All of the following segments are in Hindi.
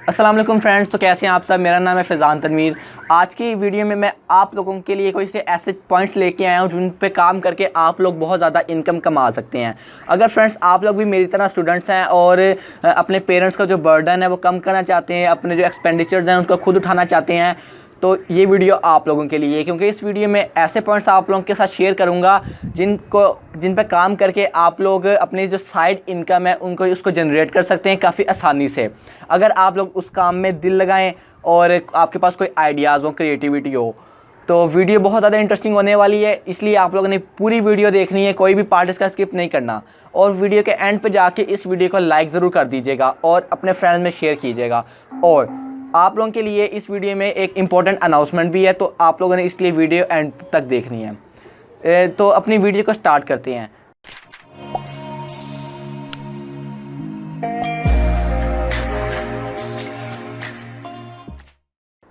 अस्सलाम वालेकुम फ्रेंड्स। तो कैसे हैं आप सब। मेरा नाम है फैज़ान तनवीर। आज की वीडियो में मैं आप लोगों के लिए कोई से ऐसे पॉइंट्स लेके आया हूं जिन पे काम करके आप लोग बहुत ज़्यादा इनकम कमा सकते हैं। अगर फ्रेंड्स आप लोग भी मेरी तरह स्टूडेंट्स हैं और अपने पेरेंट्स का जो बर्डन है वो कम करना चाहते हैं, अपने जो एक्सपेंडिचर्स हैं उनको खुद उठाना चाहते हैं, तो ये वीडियो आप लोगों के लिए है। क्योंकि इस वीडियो में ऐसे पॉइंट्स आप लोगों के साथ शेयर करूंगा जिन पर काम करके आप लोग अपनी जो साइड इनकम है उसको जनरेट कर सकते हैं काफ़ी आसानी से, अगर आप लोग उस काम में दिल लगाएं और आपके पास कोई आइडियाज़ हो, क्रिएटिविटी हो। तो वीडियो बहुत ज़्यादा इंटरेस्टिंग होने वाली है, इसलिए आप लोगों ने पूरी वीडियो देखनी है, कोई भी पार्ट इसका स्किप नहीं करना। और वीडियो के एंड पे जाके इस वीडियो को लाइक ज़रूर कर दीजिएगा और अपने फ्रेंड्स में शेयर कीजिएगा। और आप लोगों के लिए इस वीडियो में एक इम्पॉर्टेंट अनाउंसमेंट भी है, तो आप लोगों ने इसलिए वीडियो एंड तक देखनी है। तो अपनी वीडियो को स्टार्ट करते हैं।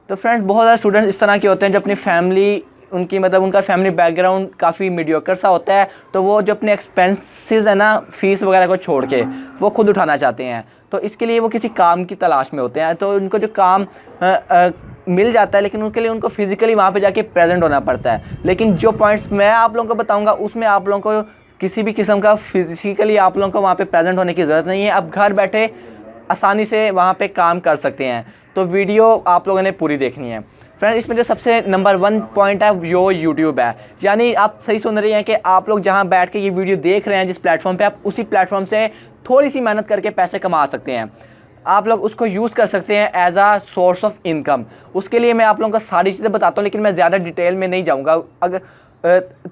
तो फ्रेंड्स, बहुत ज़्यादा स्टूडेंट्स इस तरह के होते हैं जो अपनी फैमिली उनका फैमिली बैकग्राउंड काफ़ी मीडियोकर सा होता है, तो वो जो अपने एक्सपेंसेस है ना, फ़ीस वगैरह को छोड़ के वो खुद उठाना चाहते हैं। तो इसके लिए वो किसी काम की तलाश में होते हैं। तो उनको जो काम मिल जाता है, लेकिन उनके लिए उनको फिज़िकली वहाँ पे जाके प्रेजेंट होना पड़ता है। लेकिन जो पॉइंट्स मैं आप लोगों को बताऊँगा उसमें आप लोगों को किसी भी किस्म का फिज़िकली आप लोगों को वहाँ पे प्रेजेंट होने की ज़रूरत नहीं है। आप घर बैठे आसानी से वहाँ पे काम कर सकते हैं। तो वीडियो आप लोगों ने पूरी देखनी है। फ्रेंड्स, इसमें जो सबसे नंबर 1 पॉइंट है वो यूट्यूब है। यानी आप सही सुन रहे हैं कि आप लोग जहाँ बैठ के ये वीडियो देख रहे हैं जिस प्लेटफॉर्म पे, आप उसी प्लेटफॉर्म से थोड़ी सी मेहनत करके पैसे कमा सकते हैं। आप लोग उसको यूज़ कर सकते हैं as a source of income. उसके लिए मैं आप लोगों को सारी चीज़ें बताता हूँ, लेकिन मैं ज़्यादा डिटेल में नहीं जाऊँगा। अगर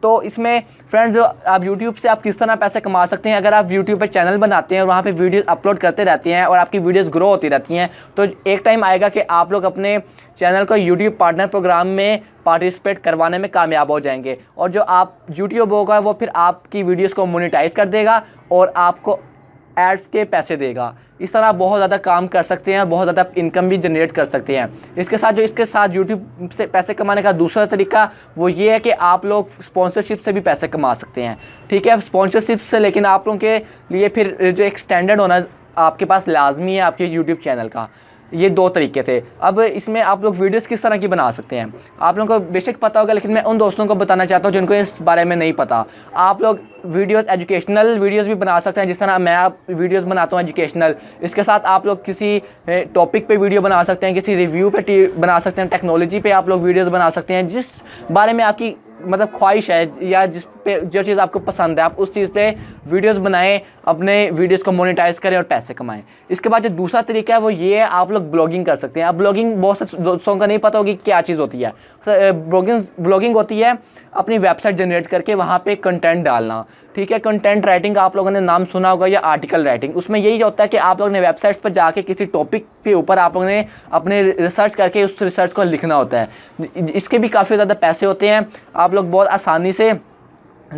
तो इसमें फ्रेंड्स, आप YouTube से आप किस तरह पैसे कमा सकते हैं। अगर आप YouTube पे चैनल बनाते हैं और वहाँ पे वीडियोस अपलोड करते रहते हैं और आपकी वीडियोस ग्रो होती रहती हैं, तो एक टाइम आएगा कि आप लोग अपने चैनल को YouTube पार्टनर प्रोग्राम में पार्टिसिपेट करवाने में कामयाब हो जाएंगे। और जो आप YouTube होगा वो फिर आपकी वीडियोज़ को मोनेटाइज कर देगा और आपको एड्स के पैसे देगा। इस तरह आप बहुत ज़्यादा काम कर सकते हैं, बहुत ज़्यादा इनकम भी जनरेट कर सकते हैं। इसके साथ यूट्यूब से पैसे कमाने का दूसरा तरीका वो ये है कि आप लोग स्पॉन्सरशिप से भी पैसे कमा सकते हैं। ठीक है, स्पॉन्सरशिप से, लेकिन आप लोगों के लिए फिर जो एक स्टैंडर्ड होना आपके पास लाजमी है आपके यूट्यूब चैनल का। ये 2 तरीके थे। अब इसमें आप लोग वीडियोस किस तरह की बना सकते हैं आप लोगों को बेशक पता होगा, लेकिन मैं उन दोस्तों को बताना चाहता हूँ जिनको इस बारे में नहीं पता। आप लोग वीडियोस, एजुकेशनल वीडियोस भी बना सकते हैं, जिस तरह मैं आप वीडियोस बनाता हूँ एजुकेशनल। इसके साथ आप लोग किसी टॉपिक पे वीडियो बना सकते हैं, किसी रिव्यू पे बना सकते हैं, टेक्नोलॉजी पे आप लोग वीडियोस बना सकते हैं। जिस बारे में आपकी ख्वाहिश है या जिस पे जो चीज़ आपको पसंद है, आप उस चीज़ पे वीडियोस बनाएं, अपने वीडियोस को मोनेटाइज करें और पैसे कमाएं। इसके बाद जो दूसरा तरीका है वो ये है, आप लोग ब्लॉगिंग कर सकते हैं। अब ब्लॉगिंग बहुत से दोस्तों का नहीं पता होगी क्या चीज़ होती है। ब्लॉगिंग होती है अपनी वेबसाइट जनरेट करके वहाँ पे कंटेंट डालना। ठीक है, कंटेंट राइटिंग का आप लोगों ने नाम सुना होगा, या आर्टिकल राइटिंग। उसमें यही होता है कि आप लोगों ने वेबसाइट्स पर जाके किसी टॉपिक के ऊपर आप लोगों ने अपने रिसर्च करके उस रिसर्च को लिखना होता है। इसके भी काफ़ी ज़्यादा पैसे होते हैं। आप लोग बहुत आसानी से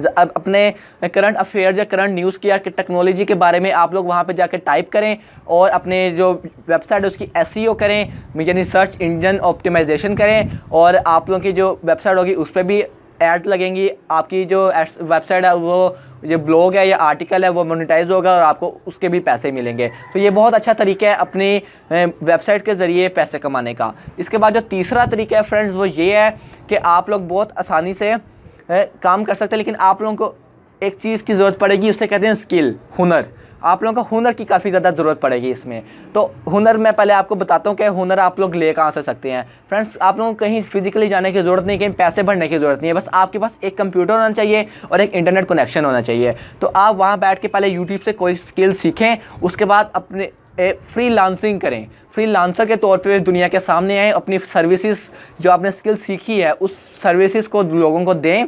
अपने करंट अफेयर्स या करंट न्यूज़ की या टेक्नोलॉजी के बारे में आप लोग वहाँ पे जाकर टाइप करें और अपने जो वेबसाइट है उसकी एसईओ करें, यानी सर्च इंजन ऑप्टिमाइजेशन करें। और आप लोगों की जो वेबसाइट होगी उस पर भी ऐड लगेंगी। आपकी जो वेबसाइट है, वो जो ब्लॉग है या आर्टिकल है, वो मोनेटाइज होगा और आपको उसके भी पैसे मिलेंगे। तो ये बहुत अच्छा तरीका है अपनी वेबसाइट के ज़रिए पैसे कमाने का। इसके बाद जो तीसरा तरीका है फ्रेंड्स, वो ये है कि आप लोग बहुत आसानी से काम कर सकते हैं, लेकिन आप लोगों को एक चीज़ की ज़रूरत पड़ेगी, उससे कहते हैं स्किल, हुनर। आप लोगों को हुनर की काफ़ी ज़्यादा ज़रूरत पड़ेगी इसमें। तो हुनर मैं पहले आपको बताता हूँ कि हुनर आप लोग ले कहाँ से सकते हैं। फ्रेंड्स, आप लोगों को कहीं फिजिकली जाने की ज़रूरत नहीं, कहीं पैसे भरने की ज़रूरत नहीं है। बस आपके पास एक कंप्यूटर होना चाहिए और एक इंटरनेट कनेक्शन होना चाहिए। तो आप वहाँ बैठ के पहले यूट्यूब से कोई स्किल सीखें, उसके बाद अपने फ्रीलांसिंग करें। फ्रीलांसर के तौर पे दुनिया के सामने आए, अपनी सर्विसेज जो आपने स्किल सीखी है उस सर्विसेज को लोगों को दें,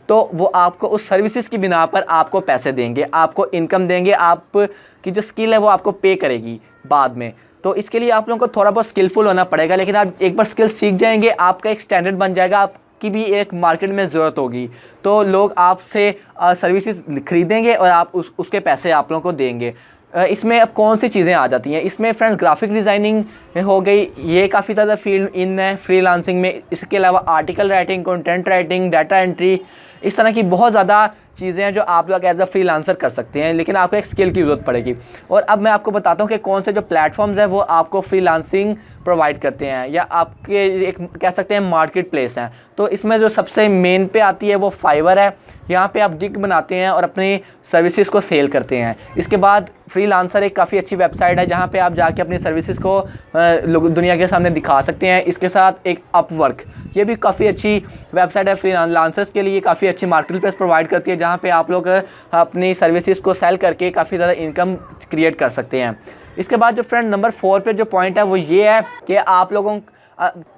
तो वो आपको उस सर्विसेज की बिना पर आपको पैसे देंगे, आपको इनकम देंगे। आपकी जो स्किल है वो आपको पे करेगी बाद में। तो इसके लिए आप लोगों को थोड़ा बहुत स्किलफुल होना पड़ेगा, लेकिन आप एक बार स्किल सीख जाएंगे, आपका एक स्टैंडर्ड बन जाएगा, आपकी भी एक मार्केट में ज़रूरत होगी, तो लोग आपसे सर्विसेज खरीदेंगे और आप उसके पैसे आप लोगों को देंगे। इसमें अब कौन सी चीज़ें आ जाती हैं इसमें फ्रेंड्स, ग्राफिक डिज़ाइनिंग हो गई, ये काफ़ी ज़्यादा फील्ड इन है फ्रीलांसिंग में। इसके अलावा article writing, content writing, data entry, इस तरह की बहुत ज़्यादा चीज़ें हैं जो आप लोग एज अ फ्रीलांसर कर सकते हैं, लेकिन आपको एक स्किल की ज़रूरत पड़ेगी। और अब मैं आपको बताता हूँ कि कौन से जो प्लेटफॉर्म्स हैं वो आपको फ्रीलांसिंग प्रोवाइड करते हैं या आपके एक कह सकते हैं मार्केट प्लेस हैं। तो इसमें जो सबसे मेन पे आती है वो फाइवर है। यहाँ पे आप गिग बनाते हैं और अपनी सर्विसेज को सेल करते हैं। इसके बाद फ्रीलांसर एक काफ़ी अच्छी वेबसाइट है जहाँ पे आप जाके अपनी सर्विसेज को दुनिया के सामने दिखा सकते हैं। इसके साथ एक अपवर्क, ये भी काफ़ी अच्छी वेबसाइट है फ्रीलांसर्स के लिए, काफ़ी अच्छी मार्केट प्लेस प्रोवाइड करती है जहाँ पे आप लोग अपनी सर्विसेज को सेल करके काफ़ी ज़्यादा इनकम क्रिएट कर सकते हैं। इसके बाद जो फ्रेंड नंबर 4 पे जो पॉइंट है वो ये है कि आप लोगों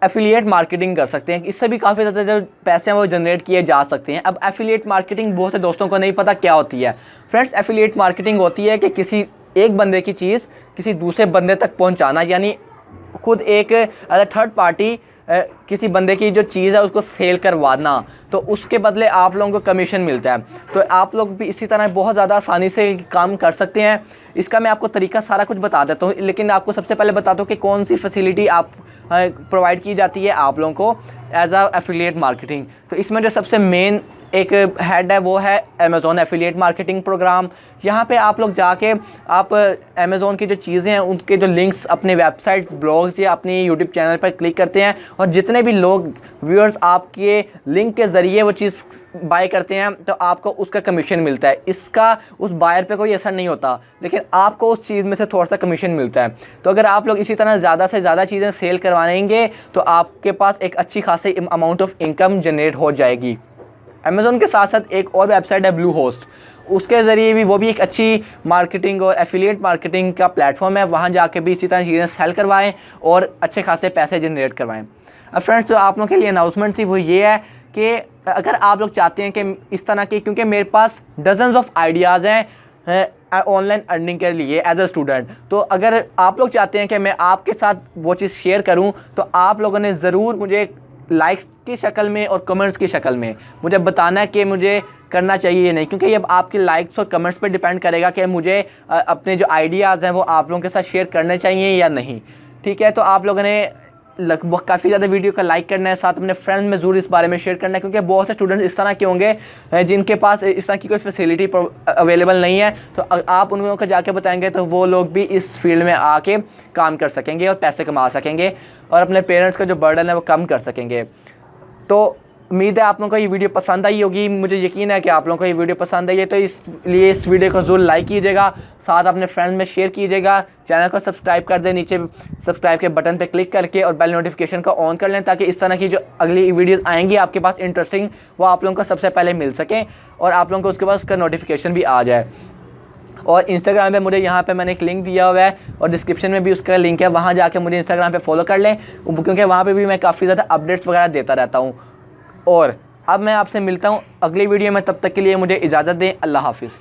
एफिलिएट मार्केटिंग कर सकते हैं। इससे भी काफ़ी ज़्यादा जो पैसे हैं वो जनरेट किए जा सकते हैं। अब एफिलिएट मार्केटिंग बहुत से दोस्तों को नहीं पता क्या होती है। फ्रेंड्स, एफिलिएट मार्केटिंग होती है कि किसी एक बंदे की चीज़ किसी दूसरे बंदे तक पहुंचाना, यानी खुद एक एज अ थर्ड पार्टी किसी बंदे की जो चीज़ है उसको सेल करवाना, तो उसके बदले आप लोगों को कमीशन मिलता है। तो आप लोग भी इसी तरह बहुत ज़्यादा आसानी से काम कर सकते हैं। इसका मैं आपको तरीका सारा कुछ बता देता हूँ, लेकिन आपको सबसे पहले बता दूँ कि कौन सी फैसिलिटी आप प्रोवाइड की जाती है आप लोगों को एज अ एफिलिएट मार्केटिंग। तो इसमें जो सबसे मेन एक हेड है वो है अमेज़ॉन एफिलिएट मार्केटिंग प्रोग्राम। यहाँ पे आप लोग जाके आप अमेज़ॉन की जो चीज़ें हैं उनके जो लिंक्स अपने वेबसाइट, ब्लॉग्स या अपनी यूट्यूब चैनल पर क्लिक करते हैं, और जितने भी लोग व्यूअर्स आपके लिंक के ज़रिए वो चीज़ बाय करते हैं तो आपको उसका कमीशन मिलता है। इसका उस बायर पे कोई असर नहीं होता, लेकिन आपको उस चीज़ में से थोड़ा सा कमीशन मिलता है। तो अगर आप लोग इसी तरह ज़्यादा से ज़्यादा चीज़ें सेल करवाएंगे तो आपके पास एक अच्छी खासी अमाउंट ऑफ इनकम जनरेट हो जाएगी। अमेज़ॉन के साथ साथ एक और वेबसाइट है ब्लू होस्ट, उसके ज़रिए भी वो भी एक अच्छी मार्केटिंग और एफिलिएट मार्केटिंग का प्लेटफॉर्म है। वहाँ जाके भी इसी तरह चीज़ें सेल करवाएं और अच्छे खासे पैसे जनरेट करवाएं। अब फ्रेंड्स, जो आप लोगों के लिए अनाउंसमेंट थी वो ये है कि अगर आप लोग चाहते हैं कि इस तरह की, क्योंकि मेरे पास डजन्स ऑफ आइडियाज़ हैं ऑनलाइन अर्निंग के लिए एज अ स्टूडेंट, तो अगर आप लोग चाहते हैं कि मैं आपके साथ वो चीज़ शेयर करूँ तो आप लोगों ने ज़रूर मुझे लाइक्स की शक्ल में और कमेंट्स की शक्ल में मुझे बताना है कि मुझे करना चाहिए या नहीं, क्योंकि ये आपके लाइक्स और कमेंट्स पे डिपेंड करेगा कि मुझे अपने जो आइडियाज़ हैं वो आप लोगों के साथ शेयर करने चाहिए या नहीं। ठीक है, तो आप लोगों ने लगभग काफ़ी ज़्यादा वीडियो का लाइक करना है, साथ अपने फ्रेंड्स में ज़रूर इस बारे में शेयर करना है, क्योंकि बहुत से स्टूडेंट्स इस तरह के होंगे जिनके पास इस तरह की कोई फैसिलिटी अवेलेबल नहीं है। तो आप उन लोगों को जाके बताएंगे तो वो लोग भी इस फील्ड में आके काम कर सकेंगे और पैसे कमा सकेंगे और अपने पेरेंट्स का जो बर्डन है वो कम कर सकेंगे। तो उम्मीद है आप लोगों को ये वीडियो पसंद आई होगी, मुझे यकीन है कि आप लोगों को ये वीडियो पसंद आई है। तो इसलिए इस वीडियो को ज़रूर लाइक कीजिएगा, साथ अपने फ्रेंड्स में शेयर कीजिएगा, चैनल को सब्सक्राइब कर दें नीचे सब्सक्राइब के बटन पे क्लिक करके, और बेल नोटिफिकेशन को ऑन कर लें ताकि इस तरह की जो अगली वीडियोस आएंगी आपके पास इंटरेस्टिंग, वो आप लोगों को सबसे पहले मिल सकें और आप लोगों को उसके बाद उसका नोटिफिकेशन भी आ जाए। और इंस्टाग्राम पे मुझे यहाँ पे मैंने एक लिंक दिया हुआ है और डिस्क्रिप्शन में भी उसका लिंक है, वहाँ जाके मुझे इंस्टाग्राम पे फॉलो कर लें, क्योंकि वहाँ पे भी मैं काफ़ी ज़्यादा अपडेट्स वगैरह देता रहता हूँ। और अब मैं आपसे मिलता हूँ अगली वीडियो में, तब तक के लिए मुझे इजाज़त दें। अल्लाह हाफिज़।